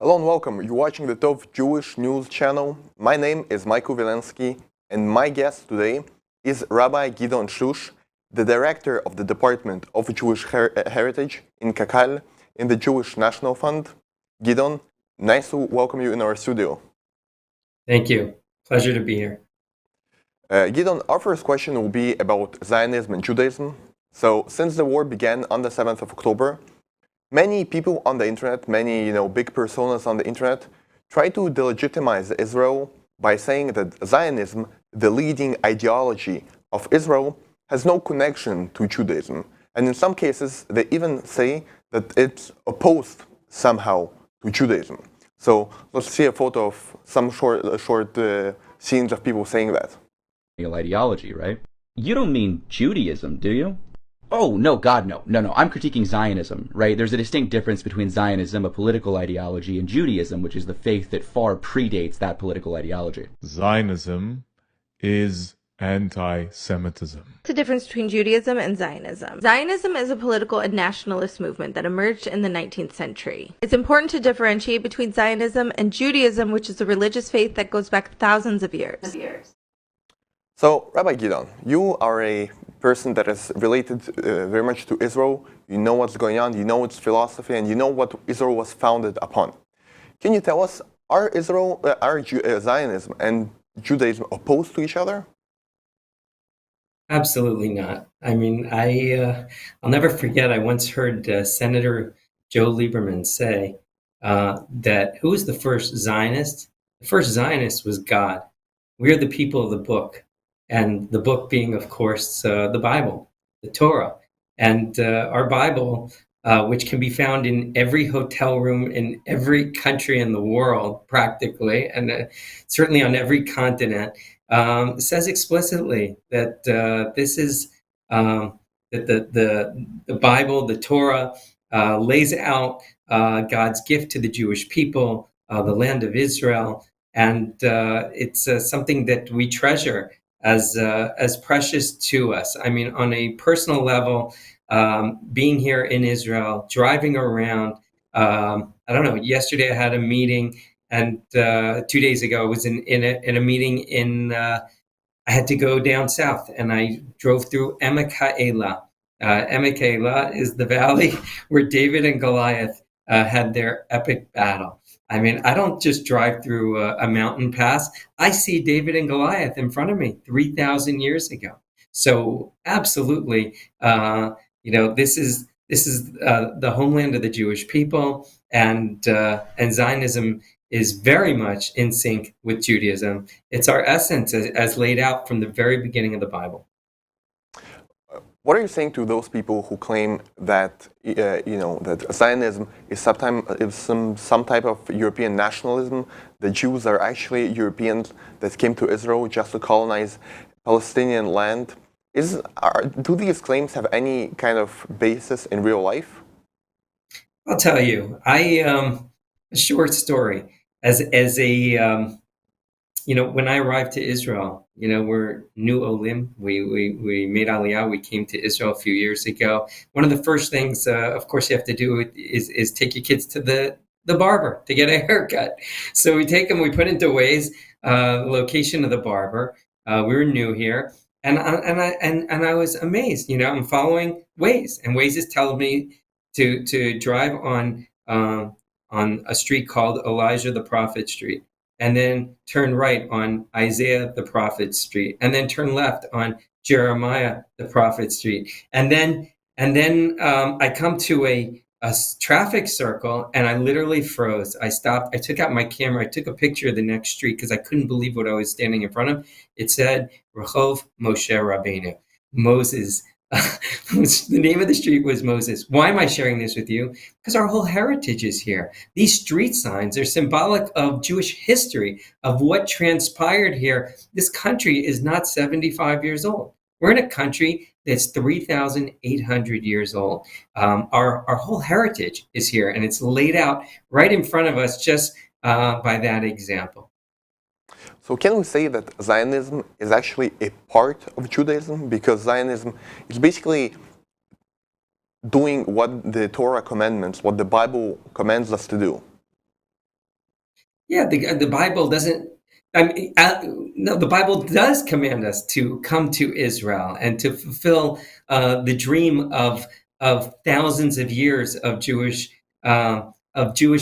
Hello and welcome. You're watching the Tov Jewish News channel. My name is Michael Vilensky, and my guest today is Rabbi Gideon Shloush, the director of the Department of Jewish Heritage in Kakal in the Jewish National Fund. Gideon, nice to welcome you in our studio. Thank you. Pleasure to be here. Gideon, our first question will be about Zionism and Judaism. So, since the war began on the 7th of October, many people on the internet, many big personas on the internet, try to delegitimize Israel by saying that Zionism, the leading ideology of Israel, has no connection to Judaism. And in some cases, they even say that it's opposed somehow to Judaism. So let's see a photo of some short scenes of people saying that. Ideology, right? You don't mean Judaism, do you? Oh, no, God, no. No, I'm critiquing Zionism, right? There's a distinct difference between Zionism, a political ideology, and Judaism, which is the faith that far predates that political ideology. Zionism is anti-Semitism. What's the difference between Judaism and Zionism? Zionism is a political and nationalist movement that emerged in the 19th century. It's important to differentiate between Zionism and Judaism, which is a religious faith that goes back thousands of years. So, Rabbi Gideon, you are a person that is related very much to Israel. You know what's going on, you know its philosophy, and you know what Israel was founded upon. Can you tell us, are Zionism and Judaism opposed to each other? Absolutely not. I mean, I'll never forget, I once heard Senator Joe Lieberman say that who was the first Zionist? The first Zionist was God. We're the people of the book. And the book being, of course, the Bible, the Torah. And our Bible, which can be found in every hotel room in every country in the world, practically, and certainly on every continent, says explicitly that this is that the Bible, the Torah, lays out God's gift to the Jewish people, the land of Israel, and it's something that we treasure as precious to us. I mean, on a personal level, being here in Israel, driving around. I don't know. Yesterday I had a meeting, and 2 days ago I was in a meeting in. I had to go down south, and I drove through Emek HaElah. Emek HaElah is the valley where David and Goliath had their epic battle. I mean, I don't just drive through a mountain pass. I see David and Goliath in front of me 3,000 years ago. So absolutely, this is the homeland of the Jewish people, and Zionism is very much in sync with Judaism. It's our essence as laid out from the very beginning of the Bible. What are you saying to those people who claim that that Zionism is some type of European nationalism? The Jews are actually Europeans that came to Israel just to colonize Palestinian land. Do these claims have any kind of basis in real life? I'll tell you. A short story. As a when I arrived to Israel, we're new Olim. We made Aliyah. We came to Israel a few years ago. One of the first things, of course, you have to do is take your kids to the barber to get a haircut. So we take them. We put into Waze the location of the barber. We were new here, and I was amazed. I'm following Waze, and Waze is telling me to drive on a street called Elijah the Prophet Street, and then turn right on Isaiah the Prophet Street, and then turn left on Jeremiah the Prophet Street, and then I come to a traffic circle, and I literally froze. I stopped. I took out my camera. I took a picture of the next street because I couldn't believe what I was standing in front of. It said Rehov Moshe Rabbeinu, Moses. The name of the street was Moses. Why am I sharing this with you? Because our whole heritage is here. These street signs are symbolic of Jewish history, of what transpired here. This country is not 75 years old. We're in a country that's 3,800 years old. Our whole heritage is here, and it's laid out right in front of us just by that example. So can we say that Zionism is actually a part of Judaism? Because Zionism is basically doing what the Torah commandments, what the Bible commands us to do. Yeah, the Bible doesn't. I mean, no, the Bible does command us to come to Israel and to fulfill the dream of thousands of years of Jewish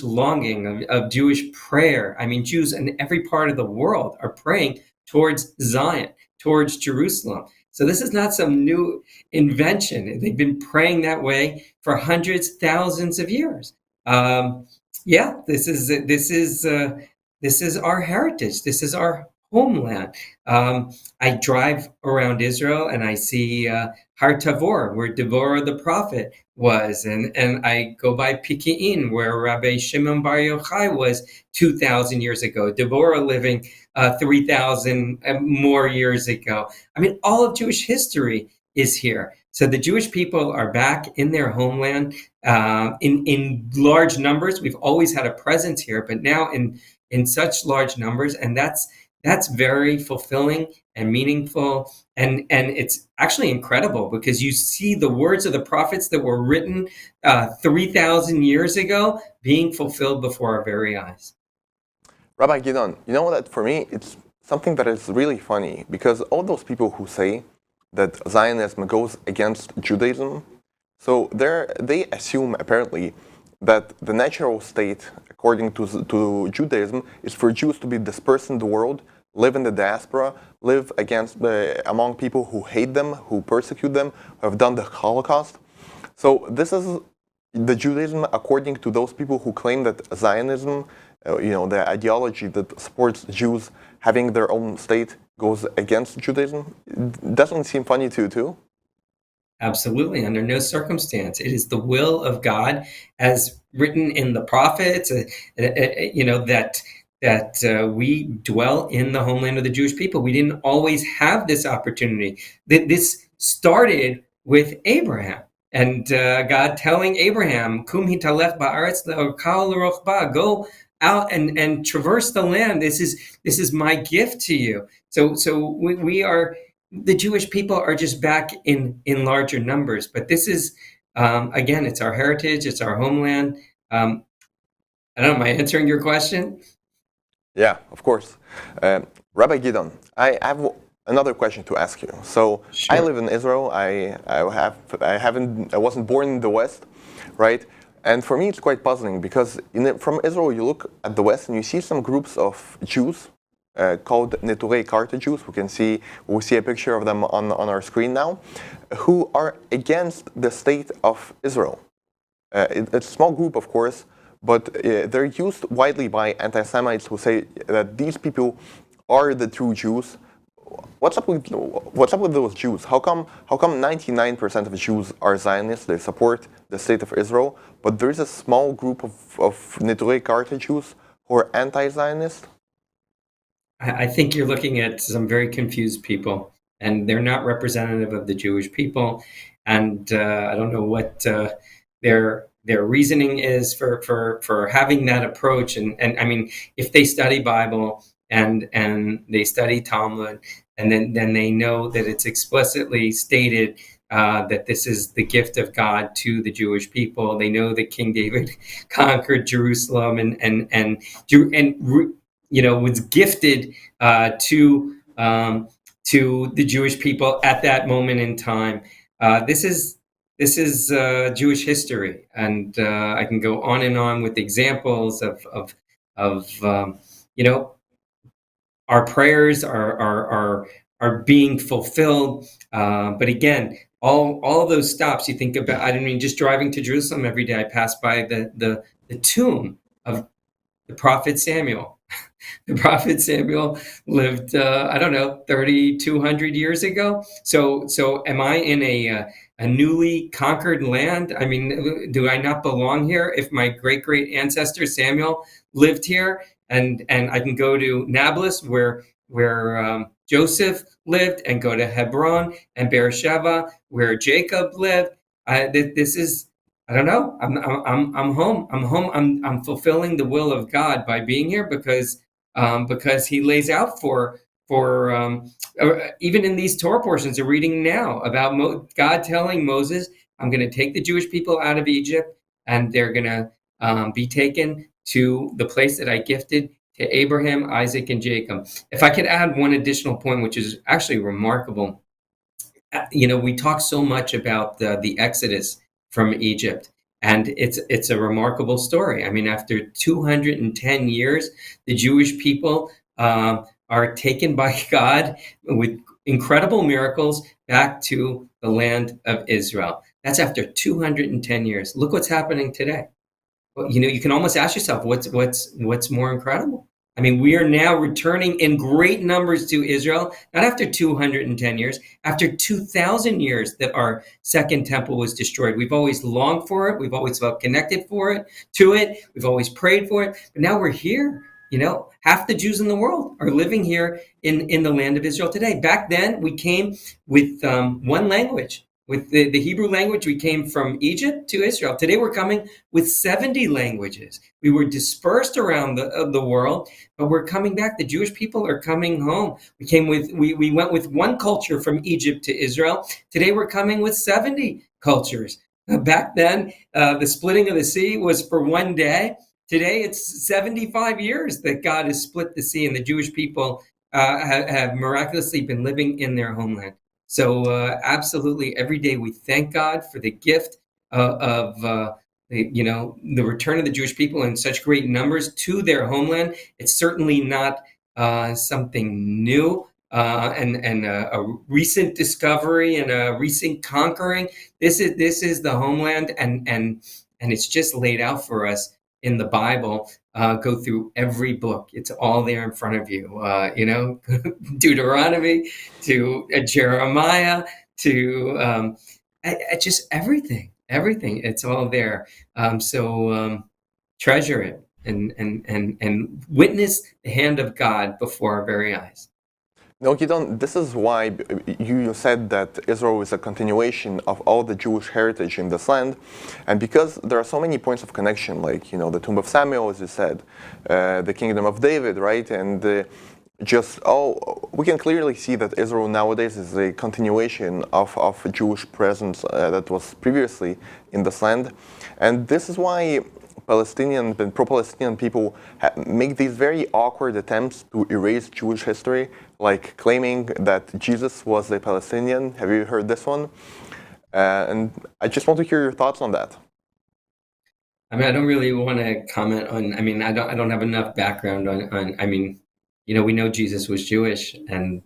longing, of Jewish prayer. I mean, Jews in every part of the world are praying towards Zion, towards Jerusalem. So this is not some new invention. They've been praying that way for hundreds, thousands of years. Yeah, this is our heritage. This is our homeland. I drive around Israel and I see Har Tavor, where Devorah the prophet was, and I go by Piki'in, where Rabbi Shimon Bar Yochai was 2,000 years ago. Devorah living 3,000 more years ago. I mean, all of Jewish history is here. So the Jewish people are back in their homeland in large numbers. We've always had a presence here, but now in such large numbers, and that's very fulfilling and meaningful, and it's actually incredible because you see the words of the prophets that were written 3,000 years ago being fulfilled before our very eyes. Rabbi Gideon, you know that for me, it's something that is really funny because all those people who say that Zionism goes against Judaism, so they assume apparently that the natural state, according to Judaism, is for Jews to be dispersed in the world, live in the diaspora, live among people who hate them, who persecute them, who have done the Holocaust. So this is the Judaism according to those people who claim that Zionism, the ideology that supports Jews having their own state, goes against Judaism. It doesn't seem funny to you too? Absolutely, under no circumstance. It is the will of God, as written in the prophets, that we dwell in the homeland of the Jewish people. We didn't always have this opportunity. This started with Abraham, and God telling Abraham, "Kum hitalech ba'aretz le'orka u'lerochba," go out and traverse the land. This is my gift to you. So we are. The Jewish people are just back in larger numbers, but this is again, it's our heritage, it's our homeland. I don't know. Am I answering your question? Yeah, of course. Rabbi Gideon, I have another question to ask you. So Sure. I live in Israel. I wasn't born in the West, right? And for me, it's quite puzzling because from Israel, you look at the West and you see some groups of Jews called Neturei Karta Jews. We see a picture of them on our screen now, who are against the state of Israel. It's a small group, of course, but they're used widely by anti-Semites who say that these people are the true Jews. What's up with those Jews? How come 99% of Jews are Zionists? They support the state of Israel, but there is a small group of Neturei Karta Jews who are anti-Zionist? I think you're looking at some very confused people, and they're not representative of the Jewish people. And I don't know what their reasoning is for having that approach. And I mean, if they study Bible and they study Talmud, and then they know that it's explicitly stated that this is the gift of God to the Jewish people. They know that King David conquered Jerusalem and was gifted to the Jewish people at that moment in time. This is Jewish history, and I can go on and on with examples of our prayers are being fulfilled. But again, all those stops you think about. I mean, just driving to Jerusalem every day, I pass by the tomb of the prophet Samuel. The prophet Samuel lived, 3,200 years ago. So am I in a newly conquered land? I mean, do I not belong here if my great ancestor Samuel lived here? And I can go to Nablus where Joseph lived, and go to Hebron and Beersheba where Jacob lived. This is, I don't know. I'm home. I'm home. I'm fulfilling the will of God by being here because He lays out for even in these Torah portions we're reading now about God telling Moses, "I'm going to take the Jewish people out of Egypt, and they're going to be taken to the place that I gifted to Abraham, Isaac, and Jacob. If I could add one additional point, which is actually remarkable, we talk so much about the Exodus from Egypt, and it's a remarkable story. I mean, after 210 years, the Jewish people are taken by God with incredible miracles back to the land of Israel. That's after 210 years. Look what's happening today. Well, you can almost ask yourself, what's more incredible? I mean, we are now returning in great numbers to Israel, not after 210 years, after 2,000 years that our second temple was destroyed. We've always longed for it. We've always felt connected to it. We've always prayed for it. But now we're here. Half the Jews in the world are living here in the land of Israel today. Back then, we came with one language. With the Hebrew language, we came from Egypt to Israel. Today, we're coming with 70 languages. We were dispersed around the world, but we're coming back. The Jewish people are coming home. We went with one culture from Egypt to Israel. Today, we're coming with 70 cultures. Back then, the splitting of the sea was for one day. Today, it's 75 years that God has split the sea, and the Jewish people have miraculously been living in their homeland. So absolutely, every day we thank God for the gift of the return of the Jewish people in such great numbers to their homeland. It's certainly not something new and a recent discovery and a recent conquering. This is the homeland, and it's just laid out for us in the Bible. Go through every book. It's all there in front of you. Deuteronomy to Jeremiah to just everything. It's all there. So treasure it and witness the hand of God before our very eyes. No, Gideon, this is why you said that Israel is a continuation of all the Jewish heritage in this land. And because there are so many points of connection, like, the tomb of Samuel, as you said, the kingdom of David, right? And we can clearly see that Israel nowadays is a continuation of Jewish presence that was previously in this land. And this is why Palestinian and pro-Palestinian people make these very awkward attempts to erase Jewish history, like claiming that Jesus was a Palestinian. Have you heard this one? And I just want to hear your thoughts on that. I mean, I don't really want to comment on. I mean, I don't have enough background on. I mean, we know Jesus was Jewish, and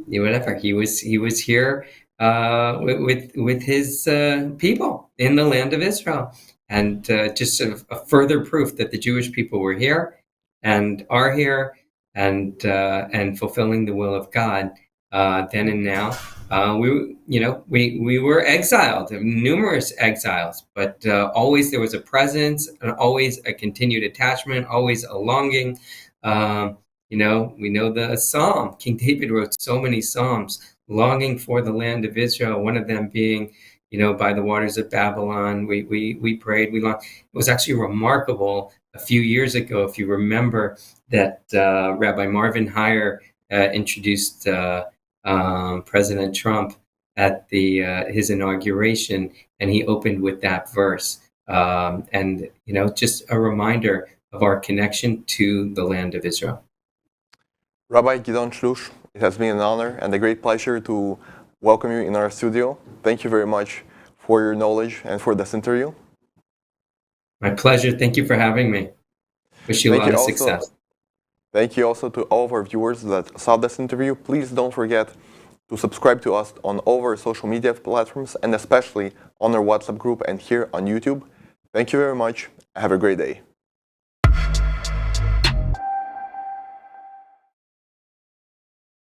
whatever, he was here with his people in the land of Israel, and just sort of a further proof that the Jewish people were here and are here and fulfilling the will of God then and now. We were exiled, numerous exiles, but always there was a presence and always a continued attachment, always a longing. We know the Psalm. King David wrote so many Psalms longing for the land of Israel, one of them being, by the waters of Babylon. We prayed, we longed. It was actually remarkable a few years ago, if you remember, that Rabbi Marvin Heyer introduced President Trump at his inauguration, and he opened with that verse. And just a reminder of our connection to the land of Israel. Rabbi Gideon Shloush, it has been an honor and a great pleasure to welcome you in our studio. Thank you very much for your knowledge and for this interview. My pleasure. Thank you for having me. Wish you a lot of success. Thank you also to all of our viewers that saw this interview. Please don't forget to subscribe to us on all of our social media platforms and especially on our WhatsApp group and here on YouTube. Thank you very much. Have a great day.